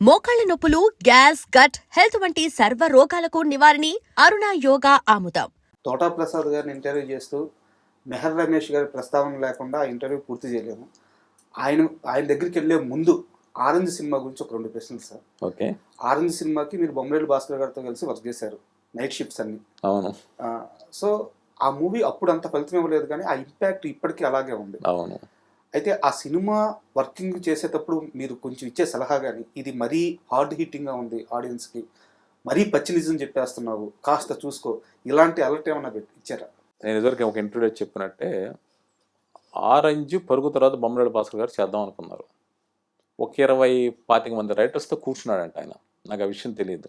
మోకాళ్ల నొప్పులు, gas, gut health వంటి సర్వ రోగాలకు నివారణి అరుణ యోగా ఆముదం. తోటా ప్రసాద్ గారిని ఇంటర్వ్యూ చేస్తూ మెహర్ రమేష్ గారి ప్రస్తావన లేకుండా ఆ ఇంటర్వ్యూ పూర్తి చేయలేము. ఆయన దగ్గరికి వెళ్ళే ముందు ఆరెంజ్ సినిమా గురించి ఒక 2 ప్రశ్నలు సార్. ఓకే. ఆరెంజ్ సినిమాకి మీరు బొమ్మరేలు భాస్కర్ గారితో కలిసి వర్క్ చేశారు, నైట్ షిఫ్ట్స్ అన్ని. అవును. సో ఆ మూవీ అప్పుడు అంత ఫలితం ఇవ్వలేదు, కానీ ఆ ఇంపాక్ట్ ఇప్పటికీ అలాగే ఉంది. అవును. అయితే ఆ సినిమా వర్కింగ్ చేసేటప్పుడు మీరు కొంచెం ఇచ్చే సలహా కానీ, ఇది మరీ హార్డ్ హిట్టింగ్గా ఉంది ఆడియన్స్కి, మరీ పచ్చి నిజం చెప్పేస్తున్నావు, కాస్త చూసుకో, ఇలాంటి అలర్ట్ ఏమన్నా ఇచ్చారా? నేను ఇదివరకు ఒక ఇంటర్వ్యూలో చెప్పినట్టే ఆరెంజ్ పరుగు తర్వాత బొమ్మరేలు భాస్కర్ గారు చేద్దాం అనుకున్నారు. ఒక 20-25 మంది రైటర్స్తో కూర్చున్నాడంట ఆయన. నాకు ఆ విషయం తెలియదు.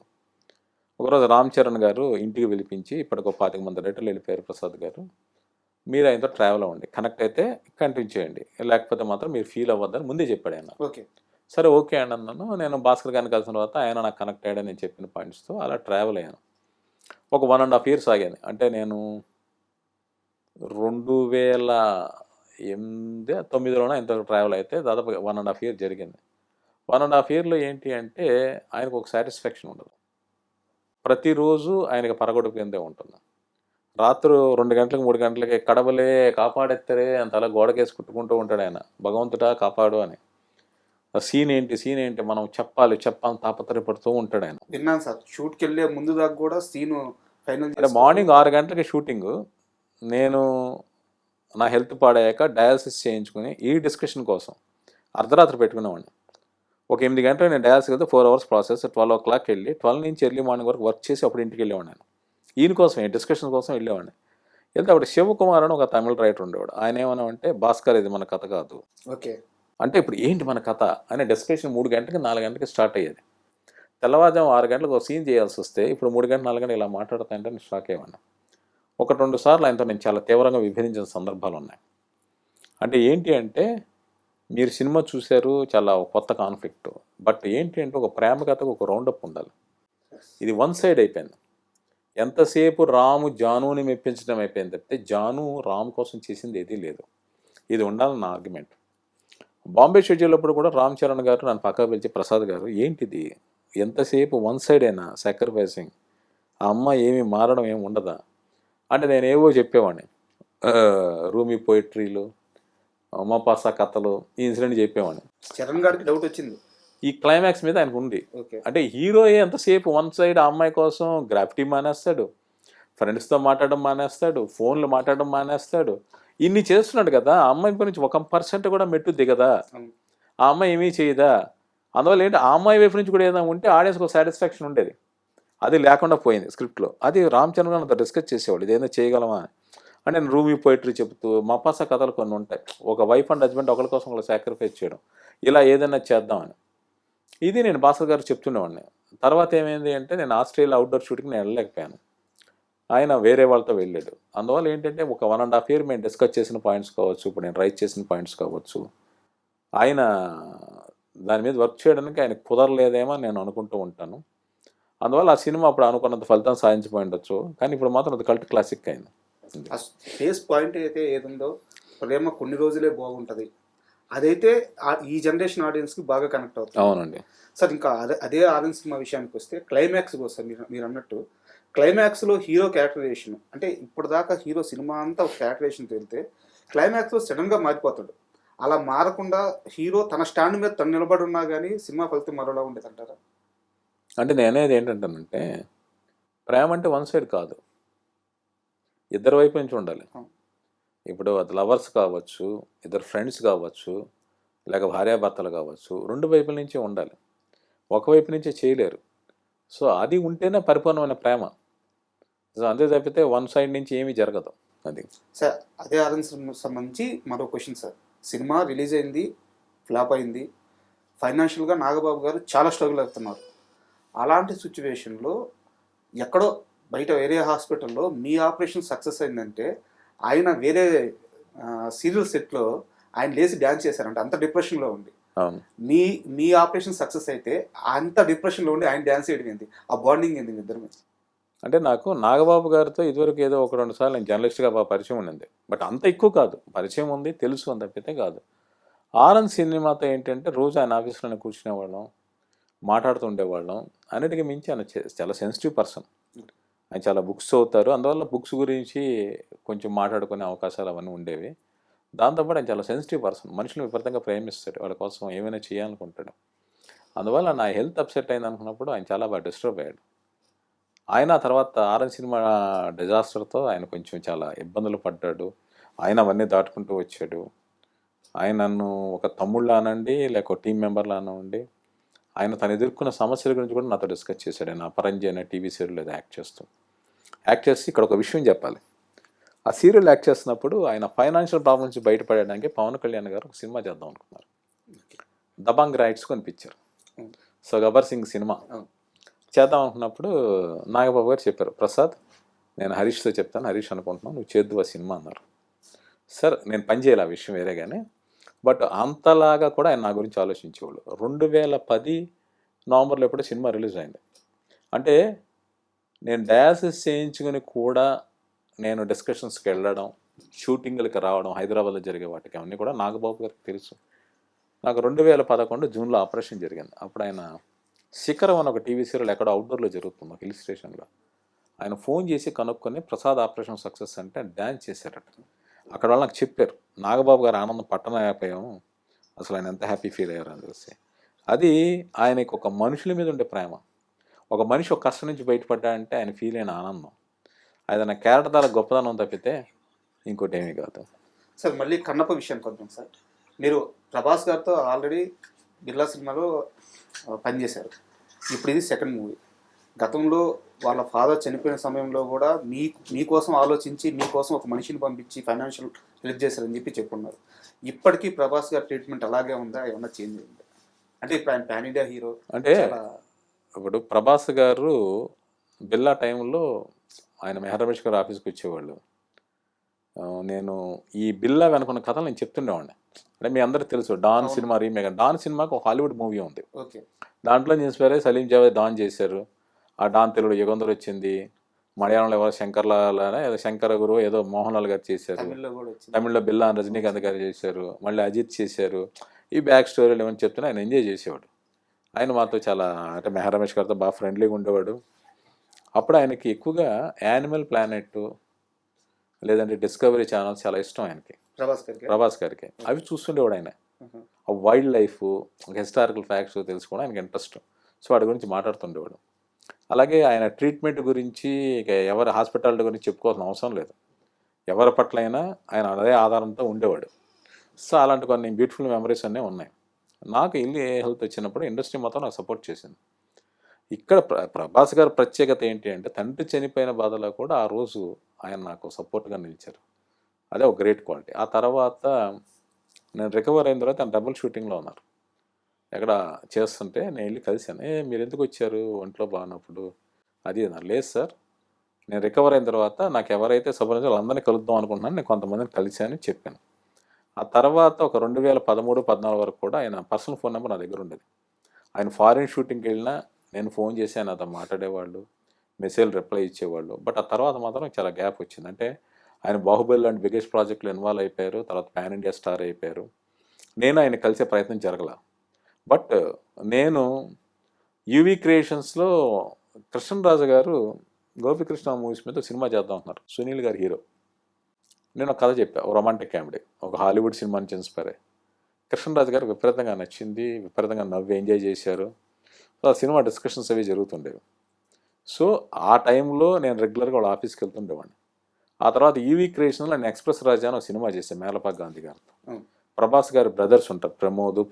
ఒకరోజు రామ్ చరణ్ గారు ఇంటికి పిలిపించి, ఇప్పటికి 25 మంది రైటర్లు వెళ్ళిపోయారు ప్రసాద్ గారు, మీరు ఆయనతో ట్రావెల్ అవ్వండి, కనెక్ట్ అయితే కంటిన్యూ చేయండి, లేకపోతే మాత్రం మీరు ఫీల్ అవ్వద్దని ముందే చెప్పాడు ఆయన. ఓకే. సరే ఓకే అండి అన్నాను. నేను భాస్కర్ గారిని కలిసిన తర్వాత ఆయన నాకు కనెక్ట్ అయ్యాడని నేను చెప్పిన పాయింట్స్తో అలా ట్రావెల్ అయ్యాను. ఒక 1.5 years ఆగాను. అంటే నేను 2008-9లోనే ఆయనతో ట్రావెల్ అయితే దాదాపు 1.5 year జరిగింది. 1.5 yearలో ఏంటి అంటే ఆయనకు ఒక సాటిస్ఫాక్షన్ ఉండదు. ప్రతిరోజు ఆయనకి పరగొడుపు కిందే ఉంటుంది. రాత్రి 2 గంటలకు 3 గంటలకి కడవలే కాపాడెత్తరే అంత అలా గోడకేసి కుట్టుకుంటూ ఉంటాడు ఆయన, భగవంతుడా కాపాడు అని. సీన్ ఏంటి మనం చెప్పాలి తాపత్రయపడుతూ ఉంటాడు ఆయన. విన్నాను సార్, షూట్కి వెళ్ళే ముందు దాకా కూడా సీన్ ఫైనల్. అంటే మార్నింగ్ 6 గంటలకి షూటింగ్. నేను నా హెల్త్ పాడయ్యాక డయాలసిస్ చేయించుకుని ఈ డిస్కషన్ కోసం అర్ధరాత్రి పెట్టుకునేవాడిని. ఒక 8 గంటలు నేను డయాలసిస్ వెళ్తే 4 hours ప్రాసెస్. 12 o'clock వెళ్ళి 12 నుంచి ఎర్లీ మార్నింగ్ వరకు వర్క్ చేసి అప్పుడు ఇంటికి వెళ్ళేవాడిని. నేను ఈయన కోసం డిస్కషన్ కోసం వెళ్ళేవాడిని. వెళ్తే అప్పుడు శివకుమార్ అని ఒక తమిళ రైటర్ ఉండేవాడు. ఆయన ఏమన్నామంటే, భాస్కర్ ఇది మన కథ కాదు. ఓకే. అంటే ఇప్పుడు ఏంటి మన కథ అనే డిస్కషన్ 3 గంటలకి 4 గంటలకి స్టార్ట్ అయ్యేది. తెల్లవారుజాము 6 గంటలకు ఒక సీన్ చేయాల్సి వస్తే ఇప్పుడు 3 గంటలు 4 గంటలు ఇలా మాట్లాడుతాయంటే నేను షాక్ అయ్యాను. 1-2 సార్లు ఆయనతో నేను చాలా తీవ్రంగా విభేదించిన సందర్భాలు ఉన్నాయి. అంటే ఏంటి అంటే, మీరు సినిమా చూశారు, చాలా కొత్త కాన్ఫ్లిక్ట్, బట్ ఏంటి అంటే ఒక ప్రేమ కథకు ఒక రౌండప్ ఉండాలి. ఇది వన్ సైడ్ అయిపోయింది. ఎంతసేపు రాము జానుని మెప్పించడం అయిపోయింది తప్పితే జాను రామ్ కోసం చేసింది ఏదీ లేదు. ఇది ఉండాలని నా ఆర్గ్యుమెంట్. బాంబే షెడ్యూల్ కూడా రామ్ చరణ్ గారు నన్ను పక్కకు పిలిచి, ప్రసాద్ గారు ఏంటిది, ఎంతసేపు వన్ సైడ్ అయినా సాక్రిఫైసింగ్, ఆ అమ్మ ఏమీ మారడం ఏమి ఉండదా అంటే నేను ఏవో చెప్పేవాడిని. రూమీ పోయిట్రీలు, మపాసా కథలు, ఈ ఇన్సిడెంట్ చెప్పేవాడిని. చరణ్ గారికి డౌట్ వచ్చింది ఈ క్లైమాక్స్ మీద ఆయనకు ఉంది. అంటే హీరో ఎంతసేపు వన్ సైడ్ ఆ అమ్మాయి కోసం గ్రాఫిటీ మానేస్తాడు, ఫ్రెండ్స్తో మాట్లాడడం మానేస్తాడు, ఫోన్లు మాట్లాడడం మానేస్తాడు, ఇన్ని చేస్తున్నాడు కదా. ఆ అమ్మాయి గురించి 1% కూడా మెట్టు దిగదా, ఆ అమ్మాయి ఏమీ చేయదా. అందువల్ల ఏంటి, ఆ అమ్మాయి వైపు నుంచి కూడా ఏదైనా ఉంటే ఆడియన్స్కి ఒక సాటిస్ఫాక్షన్ ఉండేది. అది లేకుండా పోయింది స్క్రిప్ట్లో. అది రామ్ చరణ్ గారు అంత డిస్కస్ చేసేవాడు, ఇదేదో చేయగలమా అంటే. నేను రూమీ పోయిటరీ చెబుతూ మపాసా కథలు కొన్ని ఉంటాయి, ఒక వైఫ్ అండ్ హస్బెండ్ ఒకరి కోసం ఒకరు సాక్రిఫైస్ చేయడం, ఇలా ఏదైనా చేద్దామని. ఇది నేను భాస్కర్ గారు చెప్తుండేవాడిని. తర్వాత ఏమైంది అంటే, నేను ఆస్ట్రేలియా అవుట్డోర్ షూటింగ్ నేను వెళ్ళలేకపోయాను, ఆయన వేరే వాళ్ళతో వెళ్ళాడు. అందువల్ల ఏంటంటే ఒక 1.5 year మేము డిస్కస్ చేసిన పాయింట్స్ కావచ్చు, ఇప్పుడు నేను రైట్ చేసిన పాయింట్స్ కావచ్చు, ఆయన దాని మీద వర్క్ చేయడానికి ఆయన కుదరలేదేమో నేను అనుకుంటూ ఉంటాను. అందువల్ల ఆ సినిమా అప్పుడు అనుకున్నంత ఫలితం సాధించిపోయి ఉండొచ్చు, కానీ ఇప్పుడు మాత్రం అది కల్ట్ క్లాసిక్ అయింది. ఫేస్ పాయింట్ అయితే ఏదుందో, ప్రేమ కొన్ని రోజులే బాగుంటుంది, అదైతే ఈ జనరేషన్ ఆడియన్స్కి బాగా కనెక్ట్ అవుతుంది. అవునండి సార్. ఇంకా అదే ఆరెంజ్ సినిమా విషయానికి వస్తే క్లైమాక్స్ కోసం మీరు అన్నట్టు క్లైమాక్స్లో హీరో క్యారెక్టరైజేషన్, అంటే ఇప్పటిదాకా హీరో సినిమా అంతా ఒక క్యారెక్టరైజేషన్ తెలితే క్లైమాక్స్లో సడన్గా మారిపోతాడు. అలా మారకుండా హీరో తన స్టాండ్ మీద తను నిలబడి ఉన్నా కానీ సినిమా ఫలితం మరోలా ఉండేది అంటారా? అంటే నేనేది ఏంటంటానంటే, ప్రేమ అంటే వన్ సైడ్ కాదు, ఇద్దరు వైపు నుంచి ఉండాలి. ఇప్పుడు అది లవర్స్ కావచ్చు, ఇద్దరు ఫ్రెండ్స్ కావచ్చు, లేక భార్యాభర్తలు కావచ్చు, 2 వైపుల నుంచి ఉండాలి, ఒకవైపు నుంచే చేయలేరు. సో అది ఉంటేనే పరిపూర్ణమైన ప్రేమ. సో అంతే తప్పితే వన్ సైడ్ నుంచి ఏమీ జరగదు. అది సార్. అదే ఆరెంజ్ సంబంధించి మరో క్వశ్చన్ సార్. సినిమా రిలీజ్ అయింది, ఫ్లాప్ అయింది, ఫైనాన్షియల్గా నాగబాబు గారు చాలా స్ట్రగుల్ అవుతున్నారు. అలాంటి సిచ్యువేషన్లో ఎక్కడో బయట వేరే హాస్పిటల్లో మీ ఆపరేషన్ సక్సెస్ అయిందంటే, ఆయన వేరే సీరియల్ సెట్లో ఆయన లేచి డ్యాన్స్ చేశారంట, అంత డిప్రెషన్లో ఉండి. మీ ఆపరేషన్ సక్సెస్ అయితే అంత డిప్రెషన్లో ఉండి ఆయన డ్యాన్స్ చేయడం ఏంటి, ఆ బాండింగ్ ఏంటి మీ ఇద్దరు? అంటే నాకు నాగబాబు గారితో ఇదివరకు ఏదో 1-2 సార్లు నేను జర్నలిస్ట్గా పరిచయం ఉండింది, బట్ అంత ఎక్కువ కాదు, పరిచయం ఉంది, తెలుసు అని తప్పితే కాదు. ఆరెంజ్ సినిమాతో ఏంటంటే రోజు ఆయన ఆఫీస్లోనే కూర్చునేవాళ్ళం, మాట్లాడుతూ ఉండేవాళ్ళం. అన్నిటికీ మించి ఆయన చాలా సెన్సిటివ్ పర్సన్. ఆయన చాలా బుక్స్ చదువుతారు. అందువల్ల బుక్స్ గురించి కొంచెం మాట్లాడుకునే అవకాశాలు అవన్నీ ఉండేవి. దాంతోపాటు ఆయన చాలా సెన్సిటివ్ పర్సన్. మనుషులను విపరీతంగా ప్రేమిస్తాడు. వాళ్ళ కోసం ఏమైనా చేయాలనుకుంటాడు. అందువల్ల నా హెల్త్ అప్సెట్ అయింది అనుకున్నప్పుడు ఆయన చాలా బాగా డిస్టర్బ్ అయ్యాడు. ఆయన ఆ తర్వాత ఆరెంజ్ సినిమా డిజాస్టర్తో ఆయన కొంచెం చాలా ఇబ్బందులు పడ్డాడు. ఆయన అవన్నీ దాటుకుంటూ వచ్చాడు. ఆయన నన్ను ఒక తమ్ముళ్ళ అనండి, లేక టీం మెంబర్లా అనండి, ఆయన తను ఎదుర్కొన్న సమస్యల గురించి కూడా నాతో డిస్కస్ చేశాడు. ఆయన అపరంజి అనే టీవీ సీరియల్ ఏదో యాక్ట్ చేసి ఇక్కడ ఒక విషయం చెప్పాలి. ఆ సీరియల్ యాక్ట్ చేస్తున్నప్పుడు ఆయన ఫైనాన్షియల్ ప్రాబ్లమ్స్ నుంచి బయటపడడానికి పవన్ కళ్యాణ్ గారు ఒక సినిమా చేద్దాం అనుకున్నారు. దబాంగ్ రైట్స్ కొనిపించారు. సో గబ్బర్ సింగ్ సినిమా చేద్దాం అనుకున్నప్పుడు నాగబాబు గారు చెప్పారు, ప్రసాద్ నేను హరీష్తో చెప్తాను, హరీష్ అనుకుంటున్నాను, నువ్వు చేద్దు ఆ సినిమా అన్నారు. సార్ నేను పని చేయాలి ఆ విషయం వేరే కానీ, బట్ అంతలాగా కూడా ఆయన నా గురించి ఆలోచించేవాళ్ళు. 2010 నవంబర్లో ఎప్పుడో సినిమా రిలీజ్ అయింది. అంటే నేను డయాలసిస్ చేయించుకుని కూడా నేను డిస్కషన్స్కి వెళ్ళడం, షూటింగ్లకి రావడం, హైదరాబాద్లో జరిగే వాటికి అవన్నీ కూడా నాగబాబు గారికి తెలుసు. నాకు 2011 జూన్లో ఆపరేషన్ జరిగింది. అప్పుడు ఆయన శిఖరం అని ఒక టీవీ సీరియల్ ఎక్కడో అవుట్డోర్లో జరుగుతుంది, హిల్ స్టేషన్లో. ఆయన ఫోన్ చేసి కనుక్కొని ప్రసాద్ ఆపరేషన్ సక్సెస్ అంటే డ్యాన్స్ చేశారట. అక్కడ వాళ్ళు నాకు చెప్పారు, నాగబాబు గారు ఆనందం పట్టణమైపోయాము, అసలు ఆయన ఎంత హ్యాపీ ఫీల్ అయ్యారు అని తెలిసి. అది ఆయనకు ఒక మనుషుల మీద ఉండే ప్రేమ. ఒక మనిషి ఒక కష్టం నుంచి బయటపడ్డాడంటే ఆయన ఫీల్ అయిన ఆనందం, అది నా క్యారెక్టర్ ద్వారా గొప్పదనం తప్పితే ఇంకోటి ఏమీ కాదు. సార్ మళ్ళీ కన్నప్ప విషయానికి వద్దాం సార్. మీరు ప్రభాస్ గారితో ఆల్రెడీ బిర్లా సినిమాలో పనిచేశారు. ఇప్పుడు ఇది సెకండ్ మూవీ. గతంలో వాళ్ళ ఫాదర్ చనిపోయిన సమయంలో కూడా మీకోసం ఆలోచించి మీకోసం ఒక మనిషిని పంపించి ఫైనాన్షియల్ హెల్ప్ చేశారని చెప్పి చెప్పున్నారు. ఇప్పటికీ ప్రభాస్ గారి ట్రీట్మెంట్ అలాగే ఉందా, ఏమన్నా చేంజ్ అయిందా? అంటే ఇప్పుడు ఆయన పాన్ ఇండియా హీరో. అంటే ఇప్పుడు ప్రభాస్ గారు బిర్లా టైంలో ఆయన మెహర్ రమేష్ గారు ఆఫీస్కి వచ్చేవాళ్ళు. నేను ఈ బిర్లా వెనుకున్న కథలు నేను చెప్తుండేవాడిని. అంటే మీ అందరికీ తెలుసు డాన్ సినిమా రీమేక్. డాన్ సినిమాకి ఒక హాలీవుడ్ మూవీ ఉంది. ఓకే, దాంట్లో ఇన్స్పైర్ అయ్యి సలీం జావేద్ డాన్ చేశారు. ఆ డాన్ తెలుగులో యుగంధర్ వచ్చింది. మలయాళంలో ఎవరో శంకర్లాలనే ఏదో శంకర గురు ఏదో మోహన్ లాల్ గారు చేశారు. తమిళ్లో బిల్లా అని రజనీకాంత్ గారు చేశారు. మళ్ళీ అజిత్ చేశారు. ఈ బ్యాక్ స్టోరీలు ఏమని చెప్తున్నా ఆయన ఎంజాయ్ చేసేవాడు. ఆయన మాతో చాలా అంటే మెహర్ రమేష్ గారితో బాగా ఫ్రెండ్లీగా ఉండేవాడు. అప్పుడు ఆయనకి ఎక్కువగా యానిమల్ ప్లానెట్ లేదంటే డిస్కవరీ ఛానల్ చాలా ఇష్టం ఆయనకి, ప్రభాస్ గారికి. అవి చూస్తుండేవాడు ఆయన. ఆ వైల్డ్ లైఫ్, హిస్టారికల్ ఫ్యాక్ట్స్ తెలుసుకోవడం ఆయనకి ఇంట్రెస్ట్. సో వాటి గురించి మాట్లాడుతుండేవాడు. అలాగే ఆయన ట్రీట్మెంట్ గురించి ఇక ఎవరి హాస్పిటాలిటీ గురించి చెప్పుకోవాల్సిన అవసరం లేదు. ఎవరి పట్ల అయినా ఆయన అదే ఆధారంతో ఉండేవాడు. సో అలాంటి కొన్ని బ్యూటిఫుల్ మెమరీస్ అన్నీ ఉన్నాయి. నాకు ఇల్లు హెల్త్ వచ్చినప్పుడు ఇండస్ట్రీ మొత్తం నాకు సపోర్ట్ చేసింది. ఇక్కడ ప్రభాస్ గారి ప్రత్యేకత ఏంటి అంటే తండ్రి చనిపోయిన బాధలో కూడా ఆ రోజు ఆయన నాకు సపోర్ట్గా నిలిచారు. అదే ఒక గ్రేట్ క్వాలిటీ. ఆ తర్వాత నేను రికవర్ అయిన తర్వాత ఆయన డబుల్ షూటింగ్లో ఉన్నారు. ఎక్కడ చేస్తుంటే నేను వెళ్ళి కలిశాను. మీరు ఎందుకు వచ్చారు ఒంట్లో బాగున్నప్పుడు? అది లేదు సార్, నేను రికవర్ అయిన తర్వాత నాకు ఎవరైతే సపోర్ట్ వాళ్ళందరినీ కలుద్దాం అనుకుంటున్నాను, నేను కొంతమందిని కలిశాను చెప్పాను. ఆ తర్వాత ఒక 2013-14 వరకు కూడా ఆయన పర్సనల్ ఫోన్ నెంబర్ నా దగ్గర ఉండేది. ఆయన ఫారిన్ షూటింగ్కి వెళ్ళినా నేను ఫోన్ చేసి ఆయన అతను మాట్లాడేవాళ్ళు, మెసేజ్ రిప్లై ఇచ్చేవాళ్ళు. బట్ ఆ తర్వాత మాత్రం చాలా గ్యాప్ వచ్చింది. అంటే ఆయన బాహుబలి లాంటి బిగ్గెస్ట్ ప్రాజెక్టులు ఇన్వాల్వ్ అయిపోయారు. తర్వాత పాన్ ఇండియా స్టార్ అయిపోయారు. నేను ఆయన కలిసే ప్రయత్నం జరగల. బట్ నేను యూవీ క్రియేషన్స్లో కృష్ణరాజు గారు గోపికృష్ణ మూవీస్ మీద సినిమా చేద్దాం అంటున్నారు. సునీల్ గారు హీరో. నేను ఒక కథ చెప్పా, ఒక రొమాంటిక్ కామెడీ, ఒక హాలీవుడ్ సినిమా నుంచి ఇన్స్పైర్ అయ్యి. కృష్ణరాజు గారు విపరీతంగా నచ్చింది, విపరీతంగా నవ్వి ఎంజాయ్ చేశారు. సో ఆ సినిమా డిస్కషన్స్ అవి జరుగుతుండేవి. సో ఆ టైంలో నేను రెగ్యులర్గా వాళ్ళ ఆఫీస్కి వెళ్తుండేవాడిని. ఆ తర్వాత ఈవీ క్రియేషన్లో నేను ఎక్స్ప్రెస్ రాజా అని ఒక సినిమా చేశాను మేలపాక గాంధీ గారితో. ప్రభాస్ గారి బ్రదర్స్ ఉంటారు,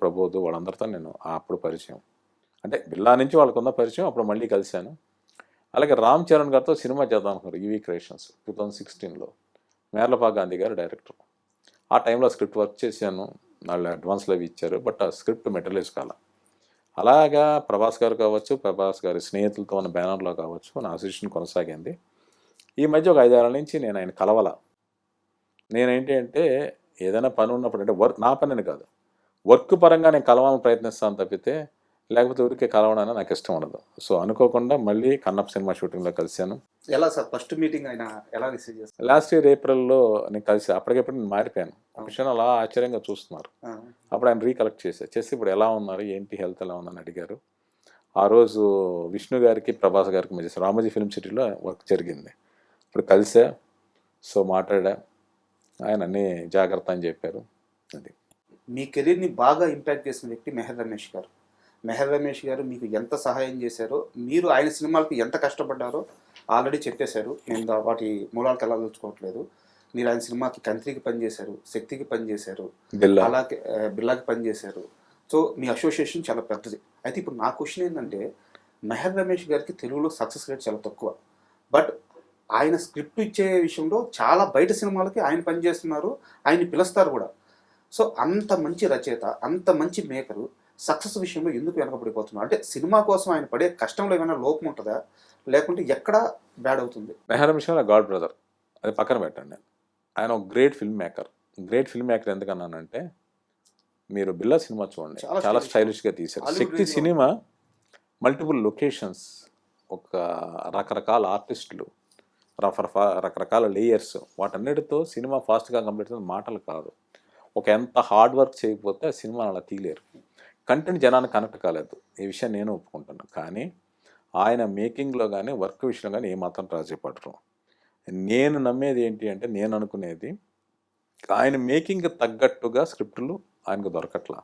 ప్రబోధ్ వాళ్ళందరితో నేను అప్పుడు పరిచయం. అంటే బిల్లా నుంచి వాళ్ళకు ఉన్న పరిచయం. అప్పుడు మళ్ళీ కలిశాను. అలాగే రామ్ చరణ్ గారితో సినిమా చేద్దాం అనుకున్నారు ఈవీ క్రియేషన్స్ 2016లో. మేర్లపాక గాంధీ గారు డైరెక్టర్. ఆ టైంలో స్క్రిప్ట్ వర్క్ చేశాను. వాళ్ళు అడ్వాన్స్లో అవి ఇచ్చారు. బట్ ఆ స్క్రిప్ట్ మెటీరియలైజ్ కాల. అలాగా ప్రభాస్ గారు కావచ్చు, ప్రభాస్ గారి స్నేహితులతో ఉన్న బ్యానర్లో కావచ్చు నా అసోసియేషన్ కొనసాగింది. ఈ మధ్య ఒక 5-6 నుంచి నేను ఆయన కలవాల. నేనేంటి అంటే ఏదైనా పని ఉన్నప్పుడు, అంటే నా పనిని కాదు, వర్క్ పరంగా నేను కలవాలని ప్రయత్నిస్తాను తప్పితే లేకపోతే ఊరికే కలవడానికి నాకు ఇష్టం ఉండదు. సో అనుకోకుండా మళ్ళీ కన్నప్ప సినిమా షూటింగ్లో కలిశాను. ఎలా సార్ ఫస్ట్ మీటింగ్ ఆయన ఎలా రిసీవ్ చేస్తారు? లాస్ట్ ఇయర్ ఏప్రిల్లో నేను కలిసి అప్పటికప్పుడు నేను మారిపోయాను. ఒక విషయం అలా ఆశ్చర్యంగా చూస్తున్నారు. అప్పుడు ఆయన రీకలెక్ట్ చేసి ఇప్పుడు ఎలా ఉన్నారు, ఏంటి హెల్త్ ఎలా ఉందని అడిగారు. ఆ రోజు విష్ణు గారికి ప్రభాస్ గారికి మధ్య రామోజీ ఫిల్మ్ సిటీలో వర్క్ జరిగింది. ఇప్పుడు కలిసా, సో మాట్లాడా, ఆయన అన్నీ జాగ్రత్త అని చెప్పారు. అది మీ కెరీర్ని బాగా ఇంపాక్ట్ చేసిన వ్యక్తి మెహర్ రమేష్ గారు. మెహర్ రమేష్ గారు మీకు ఎంత సహాయం చేశారో, మీరు ఆయన సినిమాలకు ఎంత కష్టపడ్డారో ఆల్రెడీ చెప్పేశారు. నేను వాటి మూలాలకు వెళ్ళదలుచుకోవట్లేదు. మీరు ఆయన సినిమాకి కంత్రికి పనిచేశారు, శక్తికి పనిచేశారు, బిల్లా. అలాగే బిర్లాకి పనిచేశారు. సో మీ అసోసియేషన్ చాలా పెద్దది. అయితే ఇప్పుడు నా క్వశ్చన్ ఏంటంటే, మెహర్ రమేష్ గారికి తెలుగులో సక్సెస్ రేట్ చాలా తక్కువ. బట్ ఆయన స్క్రిప్ట్ ఇచ్చే విషయంలో చాలా బయట సినిమాలకి ఆయన పనిచేస్తున్నారు, ఆయన్ని పిలుస్తారు కూడా. సో అంత మంచి రచయిత, అంత మంచి మేకరు సక్సెస్ విషయంలో ఎందుకు వెనకబడిపోతున్నారు? అంటే సినిమా కోసం ఆయన పడే కష్టంలో ఏమైనా లోపం ఉంటుందా, లేకుంటే ఎక్కడ బ్యాడ్ అవుతుంది? మెహర్ రమేష్ గారు గాడ్ బ్రదర్, అది పక్కన పెట్టండి. ఆయన ఒక great film maker. Great film maker ఎందుకన్నానంటే, మీరు బిల్లా సినిమా చూడండి, చాలా స్టైలిష్గా తీశారు. శక్తి సినిమా మల్టిపుల్ లొకేషన్స్, ఒక రకరకాల ఆర్టిస్టులు, రకరకాల లేయర్స్, వాటన్నిటితో సినిమా ఫాస్ట్గా కంప్లీట్ అవుతుంది. మాటలు కాదు, ఒక ఎంత హార్డ్ వర్క్ చేయకపోతే ఆ సినిమా అలా తీయలేరు. కంటెంట్ జనానికి కనెక్ట్ కాలేదు, ఈ విషయం నేను ఒప్పుకుంటాను. కానీ ఆయన మేకింగ్లో కానీ వర్క్ విషయంలో కానీ ఏమాత్రం రాజీ పడరు. నేను నమ్మేది ఏంటి అంటే, నేను అనుకునేది ఆయన మేకింగ్ తగ్గట్టుగా స్క్రిప్టులు ఆయనకు దొరకట్లా.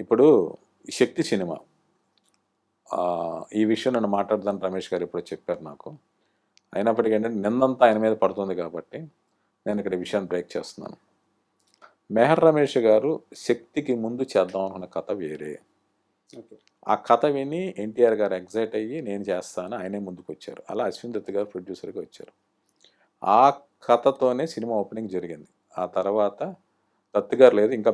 ఇప్పుడు శక్తి సినిమా ఈ విషయం నన్ను మాట్లాడదాన్ని రమేష్ గారు ఇప్పుడు చెప్పారు నాకు. అయినప్పటికీ ఏంటంటే నిందంతా ఆయన మీద పడుతుంది కాబట్టి నేను ఇక్కడ ఈ విషయాన్ని బ్రేక్ చేస్తున్నాను. మెహర్ రమేష్ గారు శక్తికి ముందు చేద్దాం అనుకున్న కథ వేరే. ఆ కథ విని ఎన్టీఆర్ గారు ఎగ్జైట్ అయ్యి నేను చేస్తాను ఆయనే ముందుకు వచ్చారు. అలా అశ్విన్ దత్ గారు ప్రొడ్యూసర్గా వచ్చారు. ఆ కథతోనే సినిమా ఓపెనింగ్ జరిగింది. ఆ తర్వాత దత్ గారు లేదు, ఇంకా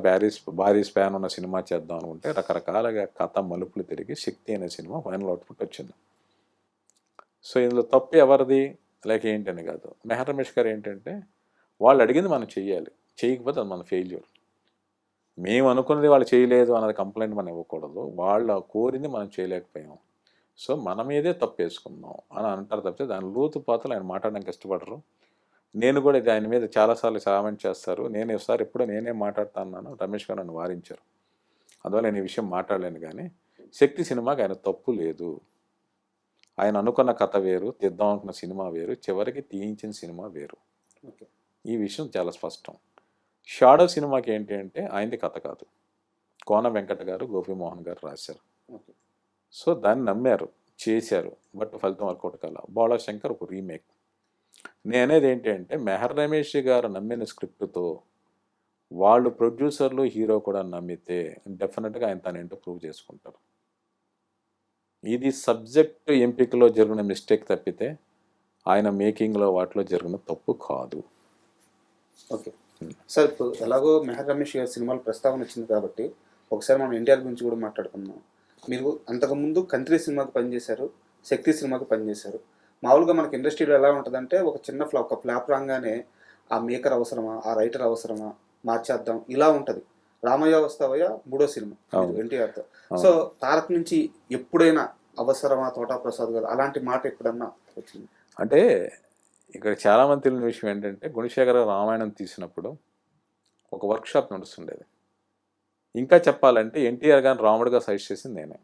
భారీ స్పాన్ ఉన్న సినిమా చేద్దాం అనుకుంటే రకరకాలుగా కథ మలుపులు తిరిగి శక్తి అనే సినిమా ఫైనల్ అవుట్పుట్ వచ్చింది. సో ఇందులో తప్పు ఎవరిది లేక ఏంటని కాదు. మెహర్ రమేష్ గారు ఏంటంటే, వాళ్ళు అడిగింది మనం చెయ్యాలి, చేయకపోతే అది మన ఫెయిల్యూర్. మేము అనుకున్నది వాళ్ళు చేయలేదు అన్నది కంప్లైంట్ మనం ఇవ్వకూడదు. వాళ్ళు కోరింది మనం చేయలేకపోయాం, సో మన మీదే తప్పు వేసుకుందాం అని అంటారు తప్పితే దాని లోతుపాతలు ఆయన మాట్లాడడానికి ఇష్టపడరు. నేను కూడా ఇది ఆయన మీద చాలాసార్లు కామెంట్ చేస్తారు. నేను ఒకసారి ఎప్పుడో నేనే మాట్లాడుతున్నాను, రమేష్ గారు నన్ను వారించారు, అందువల్ల నేను ఈ విషయం మాట్లాడలేను. కానీ శక్తి సినిమాకి ఆయన తప్పు లేదు. ఆయన అనుకున్న కథ వేరు, తీద్దాం అనుకున్న సినిమా వేరు, చివరికి తీయించిన సినిమా వేరు. ఈ విషయం చాలా స్పష్టం. షాడో సినిమాకి ఏంటి అంటే ఆయనది కథ కాదు, కోన వెంకట గారు, గోపీమోహన్ గారు రాశారు. సో దాన్ని నమ్మారు, చేశారు, బట్ ఫలితం వర్కౌట్ కాల. బాలా శంకర్ ఒక రీమేక్. నేనేది ఏంటి అంటే, మెహర్ రమేష్ గారు నమ్మిన స్క్రిప్ట్తో వాళ్ళు ప్రొడ్యూసర్లు, హీరో కూడా నమ్మితే డెఫినెట్గా ఆయన తనేంటో ప్రూవ్ చేసుకుంటారు. ఇది సబ్జెక్ట్ ఎంపికలో జరిగిన మిస్టేక్ తప్పితే ఆయన మేకింగ్లో వాటిలో జరిగిన తప్పు కాదు. ఓకే సార్, ఇప్పుడు ఎలాగో మెహర్ రమేష్ గారి సినిమాలు ప్రస్తావన వచ్చింది కాబట్టి ఒకసారి మనం ఎన్టీఆర్ గురించి కూడా మాట్లాడుకుందాం. మీరు అంతకుముందు కంత్రి సినిమాకి పనిచేశారు, శక్తి సినిమాకి పనిచేశారు. మామూలుగా మనకి ఇండస్ట్రీలో ఎలా ఉంటుందంటే, ఒక చిన్న ఒక ఫ్లాప్ రాగానే ఆ మేకర్ అవసరమా, ఆ రైటర్ అవసరమా, మార్చేద్దాం, ఇలా ఉంటుంది. రామయ్య వస్తావయ్య మూడో సినిమా ఎన్టీఆర్తో. సో తారక్ నుంచి ఎప్పుడైనా అవసరమా తోటా ప్రసాద్ గారు అలాంటి మాట ఎప్పుడన్నా వచ్చింది? అంటే ఇక్కడ చాలామంది తెలియని విషయం ఏంటంటే, గుణశేఖర రామాయణం తీసినప్పుడు ఒక వర్క్షాప్ నడుస్తుండేది. ఇంకా చెప్పాలంటే ఎన్టీఆర్ గారిని రాముడిగా సజెస్ట్ చేసింది నేనే.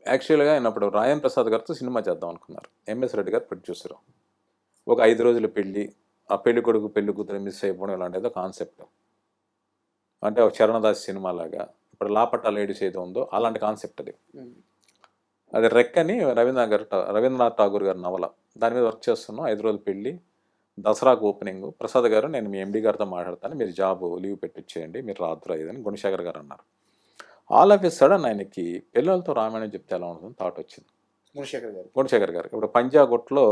యాక్చువల్గా అయినప్పుడు రాయన్ ప్రసాద్ గారితో సినిమా చేద్దాం అనుకున్నారు. ఎంఎస్ రెడ్డి గారు ప్రొడ్యూసరు. ఒక 5 రోజుల పెళ్ళి, ఆ పెళ్లి కొడుకు పెళ్లి కూతురు మిస్ అయిపోవడం ఇలాంటిదో కాన్సెప్ట్. అంటే ఒక చరణదాస్ సినిమా లాగా, ఇప్పుడు లాపట్టా లేడీస్ ఏదో ఉందో అలాంటి కాన్సెప్ట్ అది. అది రెక్కని రవీంద్రనాథ్ ఠాగూర్ గారి నవల, దాని మీద వర్క్ చేస్తున్నాం. 5 రోజులు పెళ్ళి, దసరాకు ఓపెనింగ్. ప్రసాద్ గారు, నేను మీ ఎండి గారితో మాట్లాడతాను, మీరు జాబ్ లీవ్ పెట్టించేయండి, మీరు రాత్రి ఇదని గుణశేఖర్ గారు అన్నారు. ఆల్ ఆఫ్ ఎ సడన్ ఆయనకి పిల్లలతో రామాయణం చెప్తే ఎలా ఉంటుందని థాట్ వచ్చింది. గుణశేఖర్ గారు ఇప్పుడు పంజాగుట్లో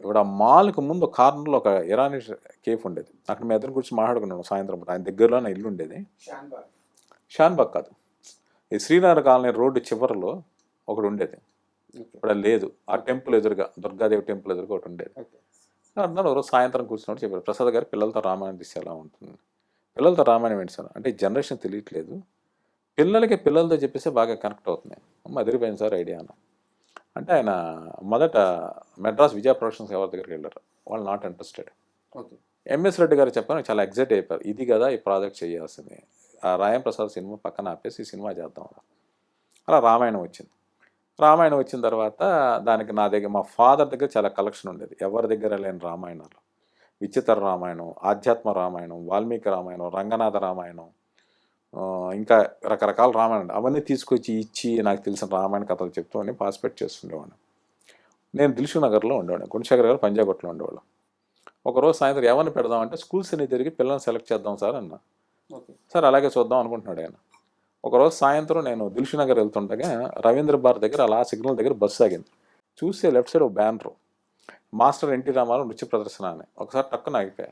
ఇప్పుడు ఆ మాల్కి ముందు కార్నర్లో ఒక ఇరానీ కేఫ్ ఉండేది. అక్కడ మేము ఇద్దరు కూర్చొని మాట్లాడుకున్నాను సాయంత్రం. ఆయన దగ్గరలో నా ఇల్లు ఉండేది. షాన్బాగ్ కాదు, ఈ శ్రీనగర్ కాలనీ రోడ్డు చివరిలో ఒకటి ఉండేది. ఇప్పుడు లేదు. ఆ టెంపుల్ ఎదురుగా, దుర్గాదేవి టెంపుల్ ఎదురుగా ఒకటి ఉండేది. అన్నారు ఒకరోజు సాయంత్రం కూర్చున్నప్పుడు చెప్పారు, ప్రసాద్ గారు పిల్లలతో రామాయణం తీస్తే ఎలా ఉంటుంది. పిల్లలతో రామాయణం ఏంటి సార్ అంటే, జనరేషన్ తెలియట్లేదు, పిల్లలకి పిల్లలతో చెప్పేస్తే బాగా కనెక్ట్ అవుతున్నాయి. అదిరిపోయింది సార్ ఐడియా అన్న. అంటే ఆయన మొదట మెడ్రాస్ విజయ ప్రొడక్షన్స్ ఎవరి దగ్గరికి వెళ్ళారు, వాళ్ళు నాట్ ఇంట్రెస్టెడ్. ఎంఎస్ రెడ్డి గారు చెప్పాను, చాలా ఎగ్జైట్ అయిపోయారు, ఇది కదా ఈ ప్రాజెక్ట్ చేయాల్సింది. ఆ రాయం ప్రసాద్ సినిమా పక్కన ఆపేసి ఈ సినిమా చేద్దాం అలా రామాయణం వచ్చింది. రామాయణం వచ్చిన తర్వాత దానికి నా దగ్గర మా ఫాదర్ దగ్గర చాలా కలెక్షన్ ఉండేది, ఎవరి దగ్గర లేని రామాయణాలు. విచిత్ర రామాయణం, ఆధ్యాత్మ రామాయణం, వాల్మీకి రామాయణం, రంగనాథ రామాయణం, ఇంకా రకరకాల రామాయణం అవన్నీ తీసుకొచ్చి ఇచ్చి నాకు తెలిసిన రామాయణ కథలు చెప్తూ అని పార్టిసిపేట్ చేస్తుండేవాడిని. నేను దిల్షుక్ నగర్లో ఉండేవాడిని, గుణశేఖర్ గారు పంజాగుట్లో ఉండేవాళ్ళం. ఒకరోజు సాయంత్రం ఎవరిని పెడదామంటే స్కూల్స్ అన్ని తిరిగి పిల్లల్ని సెలెక్ట్ చేద్దాం సార్ అన్న. సార్ అలాగే చూద్దాం అనుకుంటున్నాడు ఆయన. ఒకరోజు సాయంత్రం నేను దిల్షుక్ నగర్ వెళ్తుండగా రవీంద్ర భారతి దగ్గర అలా సిగ్నల్ దగ్గర బస్సు ఆగింది. చూస్తే లెఫ్ట్ సైడ్ ఒక బ్యానరు మాస్టర్ ఎన్టీ రామారావు నృత్య ప్రదర్శన అని. ఒకసారి టక్కున ఆగిపోయా.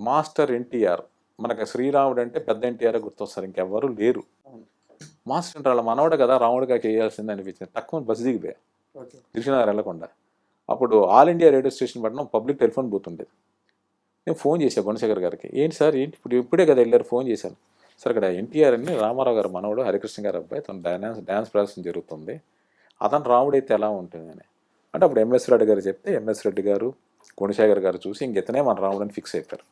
మాస్టర్ ఎన్టీఆర్, మనకు శ్రీరాముడు అంటే పెద్ద ఎన్టీఆర్ గుర్తొస్తారు, ఇంకెవ్వరూ లేరు. మాస్టర్ అంటే వాళ్ళ మనవడు కదా, రాముడిగా చేయాల్సింది అనిపించింది. తక్కువ బస్సు దిగిపోయా దిల్షుక్ నగర్ వెళ్ళకుండా. అప్పుడు ఆల్ ఇండియా రేడియో స్టేషన్ పట్టిన పబ్లిక్ టెలిఫోన్ బూత్ ఉండేది. నేను ఫోన్ చేశాను గుణశేఖర్ గారికి, ఏంటి సార్ ఏంటి ఇప్పుడే కదా వెళ్ళారు, ఫోన్ చేశాను సార్ ఇక్కడ ఎన్టీఆర్ అని రామారావు గారు మనవడు హరికృష్ణ గారు అబ్బాయి, తన డ్యాన్స్ ప్రదర్శన జరుగుతుంది, అతను రాముడైతే ఎలా ఉంటుందని. అంటే అప్పుడు ఎంఎస్ రెడ్డి గారు చెప్తే ఎంఎస్ రెడ్డి గారు గుణశేఖర్ గారు చూసి ఇంకెతనే మన రాముడని ఫిక్స్ అయిపోయారు.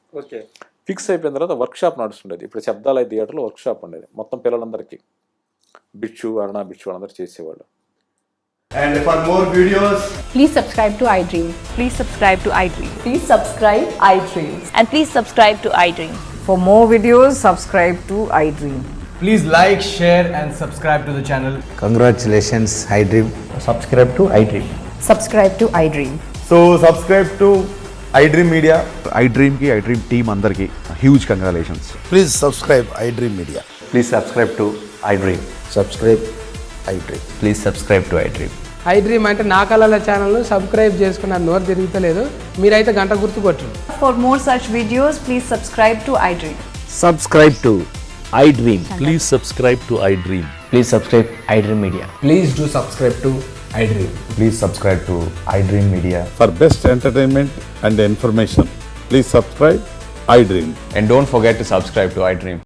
ఫిక్స్ అయిపోయిన తర్వాత వర్క్షాప్ నడుస్తుండేది. ఇప్పుడు శబ్దాలయ థియేటర్లో వర్క్షాప్ ఉండేది, మొత్తం పిల్లలందరికీ బిచ్చు అరుణ బిచ్చు వాళ్ళందరూ చేసేవాళ్ళు. And for more videos, Please subscribe to iDream. Please subscribe to iDream. Please subscribe iDream. And please subscribe to iDream. For more videos, subscribe to iDream. please like, share and subscribe to the channel. Congratulations, iDream. Subscribe to iDream. Subscribe to iDream. So subscribe to iDream Media. iDream ki iDream team andarki huge congratulations. Please subscribe iDream Media. Please subscribe to iDream. Subscribe iDream. Please subscribe to iDream. iDream అంటే నా కళల channel subscribe చేసుకున్న నోరు తిరుగుతలేదు, మీరైతే గంట గుర్తు కొట్టండి. For more such videos, please subscribe to iDream. Subscribe to iDream. Please subscribe to iDream. Please subscribe iDream Media. Please do subscribe to iDream. Please subscribe to iDream Media. For best entertainment and information, please subscribe iDream. And don't forget to subscribe to iDream.